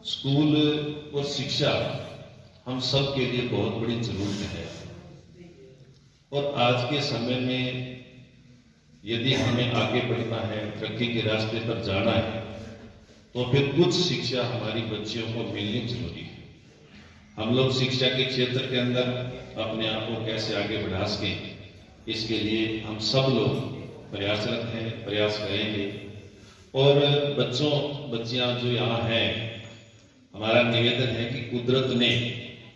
School और शिक्षा हम सब के लिए बहुत बड़ी जरूरत है। और आज के समय में यदि हमें आगे बढ़ना है, तरक्की के रास्ते पर जाना है, तो फिर कुछ शिक्षा हमारी बच्चियों को मिलनी जरूरी है। हम लोग शिक्षा के क्षेत्र के अंदर अपने आप को कैसे आगे बढ़ा सकें, इसके लिए हम सब लोग प्रयासरत हैं, प्रयास करेंगे। और बच्चियां जो यहाँ हैं, हमारा निवेदन है कि कुदरत ने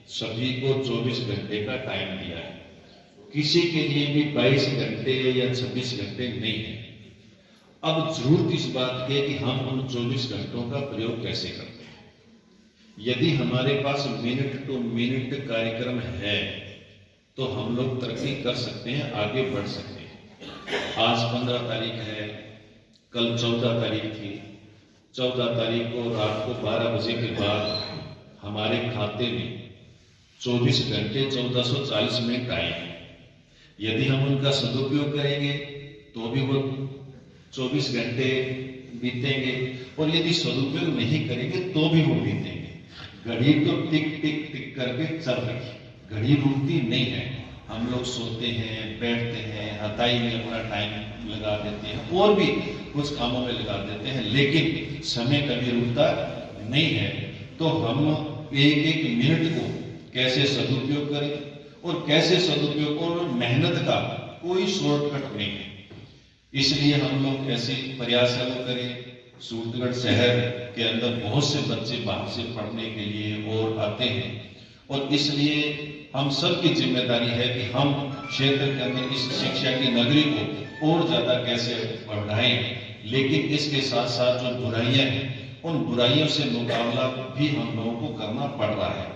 सभी को 24 घंटे का टाइम दिया है, किसी के लिए भी 22 घंटे या 26 घंटे नहीं है। अब जरूरत इस बात की है कि हम उन 24 घंटों का प्रयोग कैसे करते हैं। यदि हमारे पास मिनट टू मिनट कार्यक्रम है तो हम लोग तरक्की कर सकते हैं, आगे बढ़ सकते हैं। आज 15 तारीख है, कल 14 तारीख थी। 14 तारीख को रात को 12 बजे के बाद हमारे खाते में 24 घंटे 1440 मिनट आए हैं। यदि हम उनका सदुपयोग करेंगे तो भी वो 24 घंटे बीतेंगे, और यदि सदुपयोग नहीं करेंगे तो भी वो बीतेंगे। घड़ी तो टिक टिक टिक करके चल रही है, घड़ी रुकती नहीं है। हम लोग सोते हैं, बैठते हैं, हताई में अपना टाइम लगा देते हैं, और भी कुछ कामों में लगा देते हैं, लेकिन समय कभी रुकता नहीं है। तो हम एक एक मिनट को कैसे सदुपयोग करें, और कैसे सदुपयोग, और मेहनत का कोई शॉर्टकट नहीं है। इसलिए हम लोग ऐसे प्रयास करें। सूरतगढ़ शहर के अंदर बहुत से बच्चे बाहर से पढ़ने के लिए और आते हैं, और इसलिए हम सब की जिम्मेदारी है कि हम क्षेत्र के अंदर इस शिक्षा की नगरी को और ज्यादा कैसे बढ़ाएं। लेकिन इसके साथ साथ जो बुराइयां हैं, उन बुराइयों से मुकाबला भी हम लोगों को करना पड़ रहा है।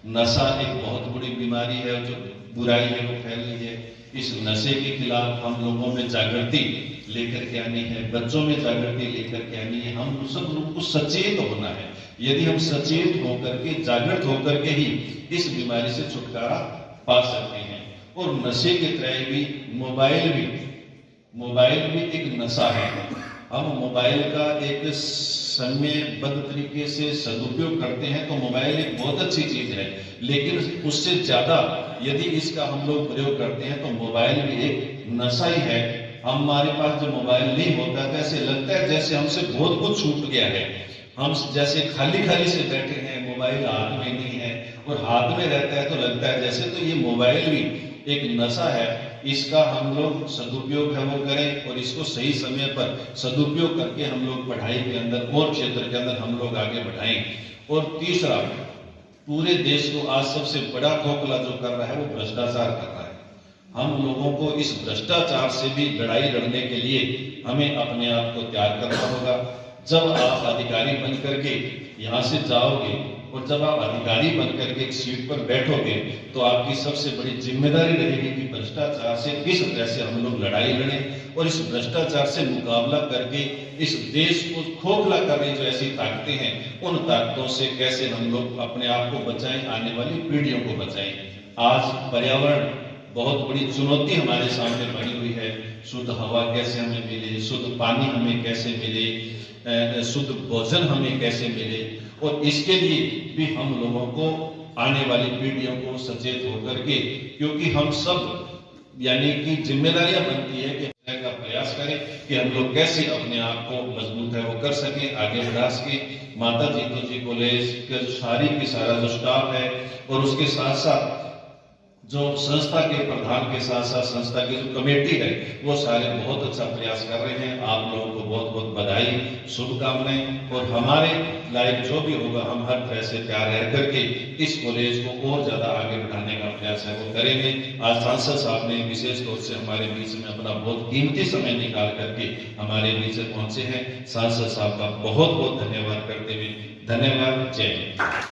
नशा एक बहुत बड़ी बीमारी है, जो बुराई है वो फैल रही है। इस नशे के खिलाफ हम लोगों में जागृति लेकर के आनी है, बच्चों में जागृति लेकर के आनी है। हम सब लोगों को सचेत होना है। यदि हम सचेत होकर के, जागृत होकर के ही इस बीमारी से छुटकारा पा सकते हैं। और नशे की तरह भी मोबाइल भी एक नशा है। हम मोबाइल का एक समयबद्ध तरीके से सदुपयोग करते हैं तो मोबाइल एक बहुत अच्छी चीज है, लेकिन उससे ज्यादा यदि इसका हम लोग प्रयोग करते हैं तो मोबाइल भी एक नशा ही है। हमारे पास जब मोबाइल नहीं होता तो ऐसे लगता है जैसे हमसे बहुत कुछ छूट गया है। हम जैसे खाली से बैठे हैं, मोबाइल हाथ में नहीं है, और हाथ में रहता है तो लगता है जैसे, तो ये मोबाइल भी एक नशा है। इसका हम लोग सदुपयोग है वो करें, और इसको सही समय पर सदुपयोग करके हम लोग पढ़ाई के अंदर और क्षेत्र के अंदर हम लोग आगे बढ़ाएं। और तीसरा, पूरे देश को आज सबसे बड़ा खोखला जो कर रहा है वो भ्रष्टाचार कर रहा है। हम लोगों को इस भ्रष्टाचार से भी लड़ाई लड़ने के लिए हमें अपने आप को तैयार करना होगा। जब आप अधिकारी बन करके यहाँ से जाओगे, और जब आप अधिकारी बनकर के एक सीट पर बैठोगे, तो आपकी सबसे बड़ी जिम्मेदारी रहेगी कि भ्रष्टाचार से किस तरह से हम लोग लड़ाई लड़ें, और इस भ्रष्टाचार से मुकाबला करके इस देश को खोखला करने जो ऐसी ताकतें हैं, उन ताकतों से कैसे हम लोग अपने आप को बचाएं, आने वाली पीढ़ियों को बचाएं। आज पर्यावरण बहुत बड़ी चुनौती हमारे सामने बनी हुई है। शुद्ध हवा कैसे हमें मिले, शुद्ध पानी हमें कैसे मिले, शुद्ध भोजन हमें कैसे मिले, और इसके लिए भी हम लोगों को, आने वाली पीढ़ियों को सचेत होकर के, क्योंकि हम सब यानी कि जिम्मेदारियां बनती है कि का प्रयास करें कि हम लोग कैसे अपने आप को मजबूत है वो कर सकें, आगे बढ़ा सकें। माता जीतो जी कॉलेज का सारी की सारा जो स्टाफ है, और उसके साथ साथ जो संस्था के प्रधान के साथ साथ संस्था की जो कमेटी है, वो सारे बहुत अच्छा प्रयास कर रहे हैं। आप लोगों को बहुत बहुत बधाई, शुभकामनाएं। और हमारे लायक जो भी होगा, हम हर तरह से तैयार रह करके इस कॉलेज को और ज्यादा आगे बढ़ाने का प्रयास है वो करेंगे। आज सांसद साहब ने विशेष तौर से हमारे बीच में अपना बहुत कीमती समय निकाल करके हमारे बीच पहुंचे हैं। सांसद साहब का बहुत बहुत धन्यवाद करते हुए, धन्यवाद, जय हिंद।